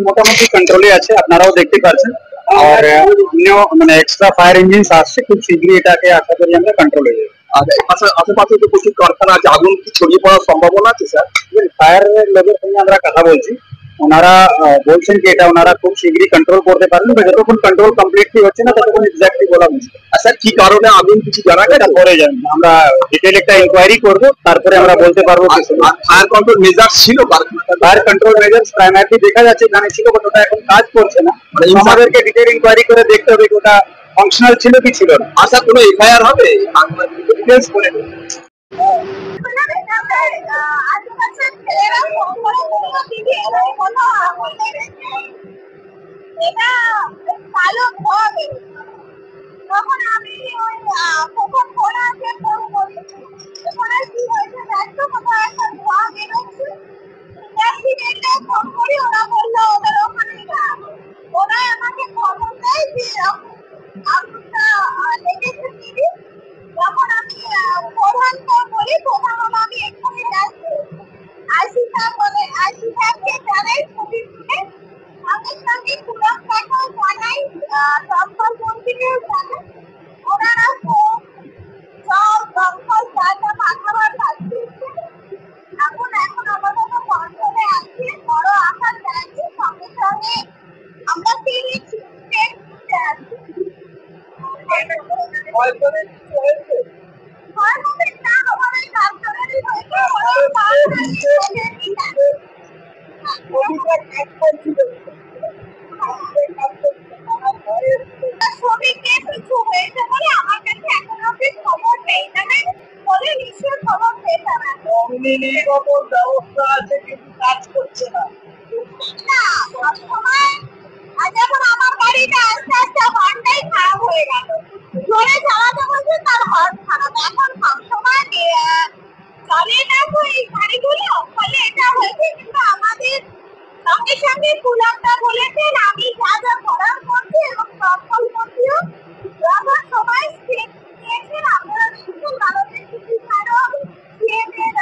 মোটামুটি কন্ট্রোলে আছে, আপনারাও দেখতে পাচ্ছেন। আর মানে এক্সট্রা ফায়ার ইঞ্জিন আসছে, খুব শীঘ্রই এটাকে আশা করি আমরা কন্ট্রোল হয়ে যাবে। আর আশেপাশে তো প্রচুর কারখানা আছে, আগুন কি ছড়িয়ে পড়ার সম্ভাবনা আছে স্যার? ফায়ার লোকের সঙ্গে আমরা কথা বলছি, ওনারা বলছেন যে এটা ওনারা খুব শীঘ্রই কন্ট্রোল করতে পারবেন, যতক্ষণ কন্ট্রোল কমপ্লিটলি হচ্ছে না ততক্ষণ এক্স্যাক্টলি বলা মুশকিল। স্যার কি কারণে আগুন কিছু জানা গেছে? পরে জানেন, আমরা ডিটেল একটা ইনকোয়ারি করব, তারপরে আমরা বলতে পারবো। ফায়ার কন্ট্রোল মেজার ছিল? ফায়ার কন্ট্রোল মেজার্স প্রাইমারি দেখা যাচ্ছে এখানে ছিল, বাট ওটা এখন কাজ করছে না। আমাদেরকে ডিটেল ইনকোয়ারি করে দেখতে হবে ওটা ফাংশনাল ছিল কি ছিল না। আচ্ছা, কোনো এফআইআর হবে? ডিটেলস করে তখন আমি ওই কখন ফোন আছে ফোন করি, ওখানে কি হয়েছে দেখতো কোথাও একটা ধোঁয়া বেরোচ্ছে, অ্যাক্সিডেন্টে ফোন করি, ওরা বললো ওদের ওখানে ওরা আমাকে খবর দেয় যে আগুনটা লেগেছে দিদি। তখন আমি প্রধানকে বলি, প্রধান হলো আমি এক্ষুনি যাচ্ছি, আশিটা বলে আশিটাকে জানাই ছবি তুলে সঙ্গে সঙ্গে পুরস্কারটাও জানাই, দমকল মন্ত্রীকেও জানাই, ওনারা সব দমকল জায়গা মাথাবার পাচ্ছে। এখন আপাতত কন্ট্রোলে আছে, বড় আকার দেয়নি, সঙ্গে সঙ্গে আমরা পেরেছি শ্রমিককে কিছু হয়েছে বলে আমার কাছে এখন অব্দি খবর নেই, জানেন বলে নিশ্চয় খবর পেতে হবে। ব্যবস্থা আছে কিন্তু কাজ করছে না। না, সবসময় যখন আমার গাড়িটা আস্তে আস্তে হর্নটাই খারাপ হয়ে গেল, জোরে চালাতে বলছে তার হর্ন খারাপ, এখন সবসময় চলে না তো এই গাড়িগুলো, ফলে এটা হয়েছে। কিন্তু আমাদের সঙ্গে সঙ্গে কুলারটা বলেছেন আমি যা যা করার করছি, এবং দমকল মন্ত্রীও যখন সময় স্টেপ নিয়েছেন, আপনারা শুধু ভারতের চিকিৎসারও সিএমের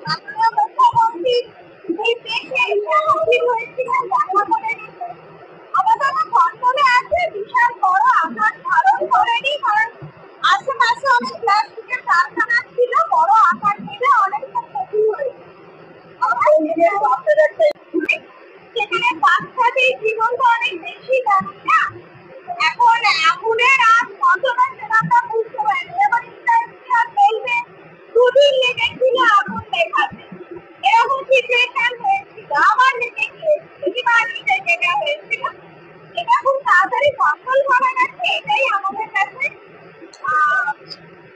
মাননীয় মুখ্যমন্ত্রী এই দেশে হাজির হয়েছিলেন, দেখা করে নিচ্ছেন। আপাতত কন্ট্রোলে আছে, বিশাল বড় আকার ধারণ করেনি, কারণ আশেপাশে অনেক প্লাস্টিকের কারখানা ছিল, বড় আকার নিলে অনেকটা ক্ষতি হয়েছে। সেখানে বাচ্চাদের জীবনটা অনেক বেশি দামি না, এখন আগুনের আর কতটা সেটা বুঝতে পারিনি। এবার ইন্ডাস্ট্রিয়াল বলবে দুদিন লেগেছিল আগুন নেভাতে, এরকম সিচুয়েশন হয়েছিল, আবার লেগে গিয়েছিল, এবার লেগে হয়েছিল। এটা খুব তাড়াতাড়ি কন্ট্রোল করা গেছে, এটাই আমাদের কাছে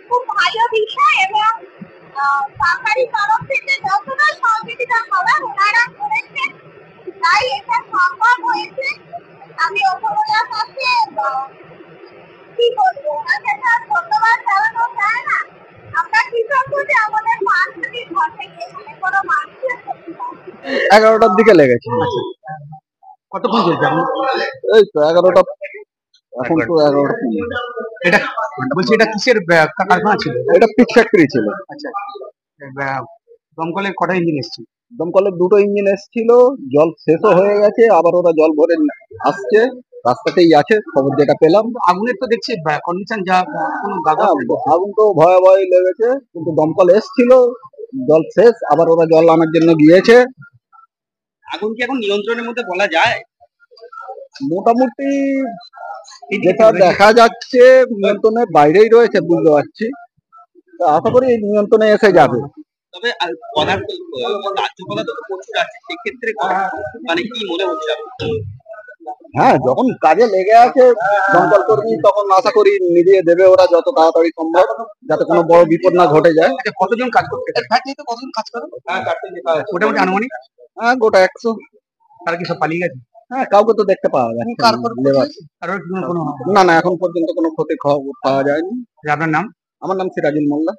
খুব ভালো বিষয়, এবং সরকারি তরফ থেকে যতটা সহযোগিতা করার ওনারা করেছেন, তাই এটা সম্ভব হয়েছে। আমি ওপরওয়ালার কাছে কি বলবো, ওনাকে তার ধন্যবাদ জানানো যায় না। আমরা কৃতজ্ঞ যে আমাদের মানুষটি ঘটে গিয়েছে, কোনো মানুষের ক্ষতি হয়। 11টার দিকে লেগেছে। কতক্ষণ চলছে এখন? এই তো 11টা, এখন তো 11টা। এটা বলছি, এটা কিসের কারখানা ছিল? এটা পিচ ফ্যাক্টরি ছিল। আচ্ছা, দমকলের কটা ইঞ্জিন এসছে? দমকলের 2টো ইঞ্জিন এসেছিল, জল শেষও হয়ে গেছে, আবার ওরা জল ভরে আসছে, রাস্তাতেই আছে খবর যেটা পেলাম। আগুনের তো দেখছি কন্ডিশন যা, কোনো দাদা আগুন তো ভয়াবহ লেগেছে, কিন্তু দমকল এসছিল, জল শেষ, আবার ওরা জল আনার জন্য গিয়েছে। আগুন কি এখন নিয়ন্ত্রণের মধ্যে বলা যায়? মোটামুটি যেটা দেখা যাচ্ছে নিয়ন্ত্রণের বাইরেই রয়েছে, বুঝতে পারছি। আশা করি এই নিয়ন্ত্রণে এসে যাবে। তবে পদার্থ রাজ্য পদার্থ তো প্রচুর আছে, সেক্ষেত্রে মানে কি মনে হচ্ছে? হ্যাঁ, যখন কাজে লেগে আছে দমকল কর্মী, তখন আশা করি নিভিয়ে দেবে ওরা যত তাড়াতাড়ি সম্ভব, যাতে কোনো বড় বিপদ না ঘটে যায়। কতজন কাজ করতে? কতজন কাজ করে? মোটামুটি আনুমানিক? হ্যাঁ, গোটা 100। তারা কি সব পালিয়ে গেছে? হ্যাঁ, কাউকে তো দেখতে পাওয়া যাচ্ছে না। না, এখন পর্যন্ত কোনো ক্ষতি খবর পাওয়া যায়নি। আপনার নাম? আমার নাম সিরাজুল মোল্লা।